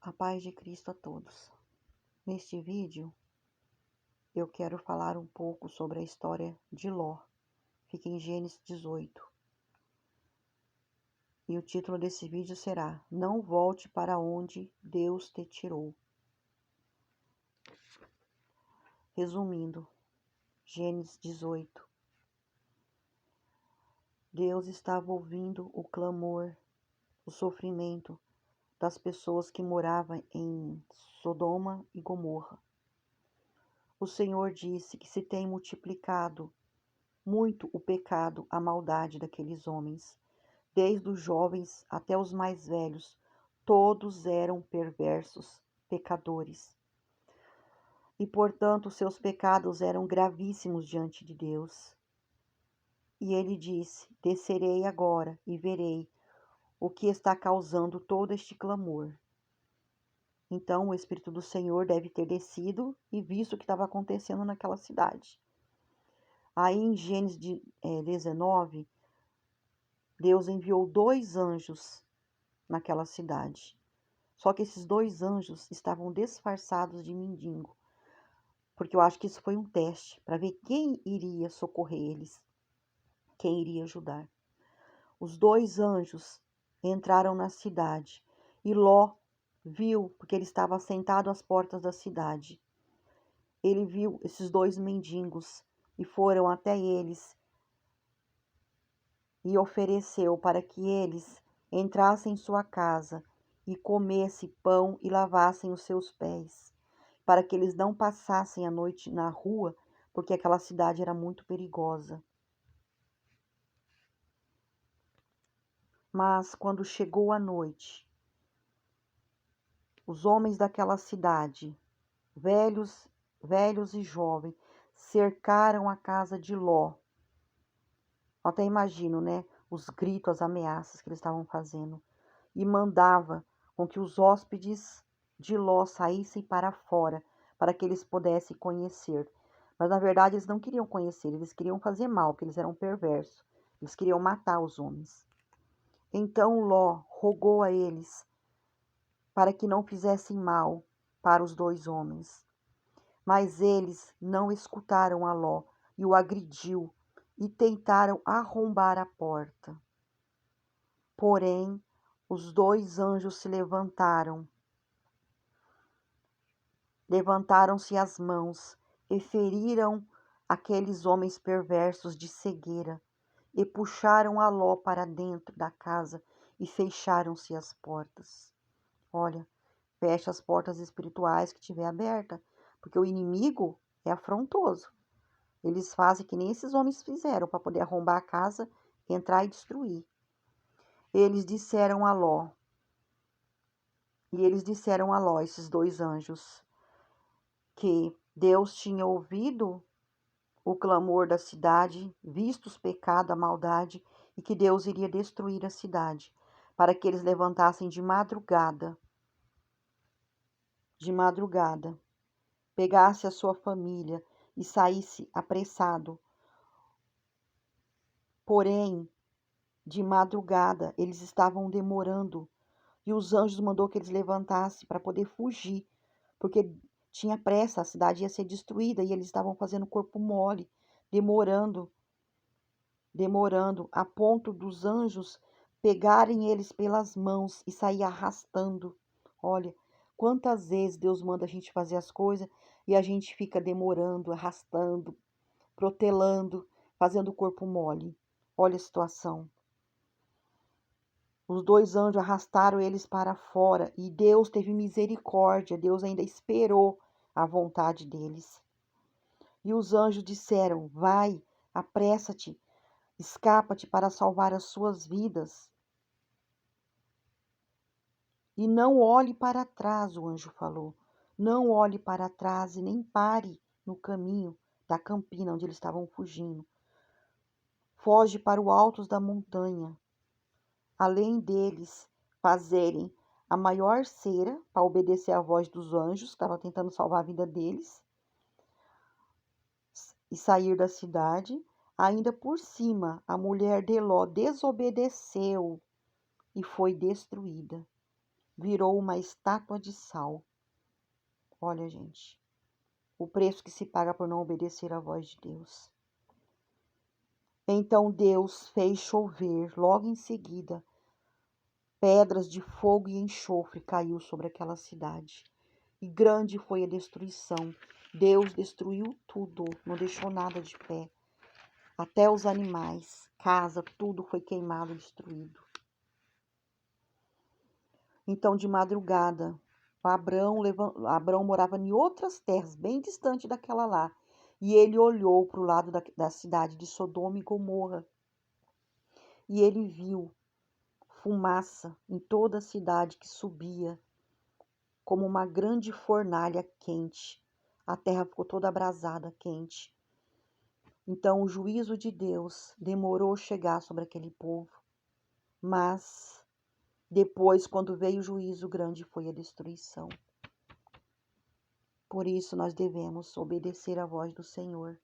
A paz de Cristo a todos. Neste vídeo, eu quero falar um pouco sobre a história de Ló. Fica em Gênesis 18. E o título desse vídeo será: Não volte para onde Deus te tirou. Resumindo, Gênesis 18. Deus estava ouvindo o clamor, o sofrimento das pessoas que moravam em Sodoma e Gomorra. O Senhor disse que se tem multiplicado muito o pecado, a maldade daqueles homens. Desde os jovens até os mais velhos, todos eram perversos, pecadores. E, portanto, seus pecados eram gravíssimos diante de Deus. E ele disse: Descerei agora e verei o que está causando todo este clamor. Então, o Espírito do Senhor deve ter descido e visto o que estava acontecendo naquela cidade. Aí, em Gênesis 19, Deus enviou 2 anjos naquela cidade. Só que esses 2 anjos estavam disfarçados de mendigo, porque eu acho que isso foi um teste para ver quem iria socorrer eles, quem iria ajudar. Os 2 anjos entraram na cidade e Ló viu, porque ele estava sentado às portas da cidade. Ele viu esses 2 mendigos e foram até eles e ofereceu para que eles entrassem em sua casa e comessem pão e lavassem os seus pés, para que eles não passassem a noite na rua, porque aquela cidade era muito perigosa. Mas quando chegou a noite, os homens daquela cidade, velhos e jovens, cercaram a casa de Ló. Eu até imagino, né, os gritos, as ameaças que eles estavam fazendo. E mandava com que os hóspedes de Ló saíssem para fora, para que eles pudessem conhecer. Mas na verdade eles não queriam conhecer, eles queriam fazer mal, porque eles eram perversos. Eles queriam matar os homens. Então Ló rogou a eles para que não fizessem mal para os 2 homens. Mas eles não escutaram a Ló e o agrediu e tentaram arrombar a porta. Porém, os 2 anjos se levantaram-se as mãos e feriram aqueles homens perversos de cegueira e puxaram a Ló para dentro da casa e fecharam-se as portas. Olha, fecha as portas espirituais que tiver aberta, porque o inimigo é afrontoso. Eles fazem que nem esses homens fizeram para poder arrombar a casa, entrar e destruir. Eles disseram a Ló, esses 2 anjos, que Deus tinha ouvido o clamor da cidade, visto os pecados, a maldade, e que Deus iria destruir a cidade, para que eles levantassem de madrugada, pegasse a sua família e saísse apressado. Porém, de madrugada, eles estavam demorando, e os anjos mandou que eles levantassem para poder fugir, porque tinha pressa, a cidade ia ser destruída, e eles estavam fazendo corpo mole, demorando, a ponto dos anjos pegarem eles pelas mãos e sair arrastando. Olha, quantas vezes Deus manda a gente fazer as coisas e a gente fica demorando, arrastando, protelando, fazendo o corpo mole. Olha a situação. Os 2 anjos arrastaram eles para fora e Deus teve misericórdia, Deus ainda esperou a vontade deles. E os anjos disseram: Vai, apressa-te, escapa-te para salvar as suas vidas. E não olhe para trás, o anjo falou. Não olhe para trás e nem pare no caminho da campina onde eles estavam fugindo. Foge para o alto da montanha. Além deles fazerem a maior cera para obedecer à voz dos anjos, que estavam tentando salvar a vida deles, e sair da cidade, ainda por cima, a mulher de Ló desobedeceu e foi destruída. virou uma estátua de sal. Olha, gente, o preço que se paga por não obedecer à voz de Deus. Então Deus fez chover, logo em seguida, pedras de fogo e enxofre caiu sobre aquela cidade. E grande foi a destruição. Deus destruiu tudo, não deixou nada de pé. Até os animais, casa, tudo foi queimado e destruído. Então, de madrugada, Abrão morava em outras terras, bem distante daquela lá. E ele olhou para o lado da cidade de Sodoma e Gomorra. E ele viu fumaça em toda a cidade que subia, como uma grande fornalha quente. A terra ficou toda abrasada, quente. Então o juízo de Deus demorou a chegar sobre aquele povo. Mas depois, quando veio o juízo grande, foi a destruição. Por isso nós devemos obedecer à voz do Senhor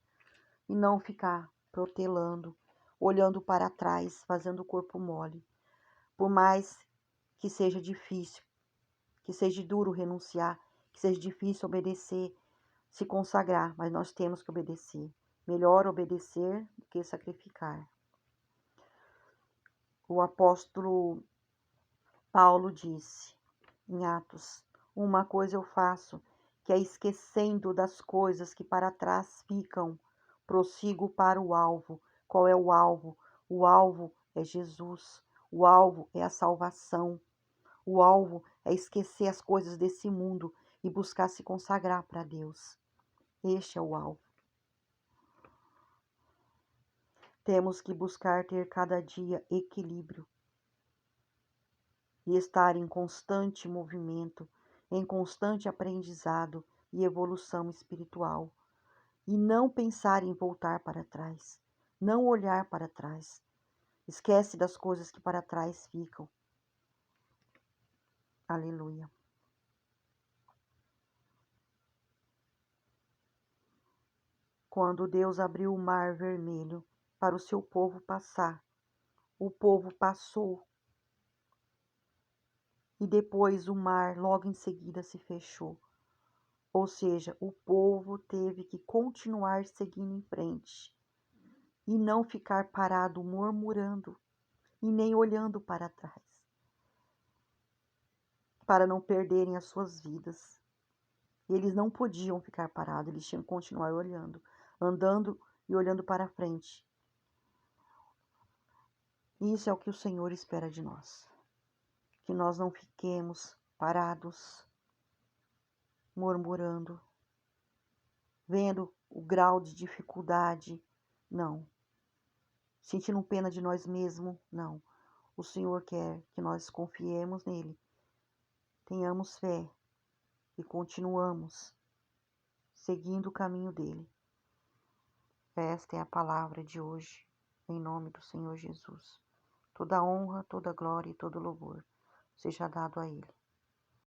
e não ficar protelando, olhando para trás, fazendo o corpo mole. Por mais que seja difícil, que seja duro renunciar, que seja difícil obedecer, se consagrar, mas nós temos que obedecer. Melhor obedecer do que sacrificar. O apóstolo Paulo disse em Atos: uma coisa eu faço, que é esquecendo das coisas que para trás ficam, prossigo para o alvo. Qual é o alvo? O alvo é Jesus. O alvo é a salvação. O alvo é esquecer as coisas desse mundo e buscar se consagrar para Deus. Este é o alvo. Temos que buscar ter cada dia equilíbrio e estar em constante movimento, em constante aprendizado e evolução espiritual. E não pensar em voltar para trás, não olhar para trás. Esquece das coisas que para trás ficam. Aleluia. Quando Deus abriu o mar vermelho para o seu povo passar, o povo passou. E depois o mar logo em seguida se fechou. Ou seja, o povo teve que continuar seguindo em frente e não ficar parado murmurando e nem olhando para trás, para não perderem as suas vidas. Eles não podiam ficar parados, eles tinham que continuar olhando, andando e olhando para frente. Isso é o que o Senhor espera de nós. Que nós não fiquemos parados, murmurando, vendo o grau de dificuldade. Não. Sentindo pena de nós mesmos. Não. O Senhor quer que nós confiemos nele, tenhamos fé e continuamos seguindo o caminho dele. Esta é a palavra de hoje, em nome do Senhor Jesus. Toda honra, toda glória e todo louvor seja dado a ele.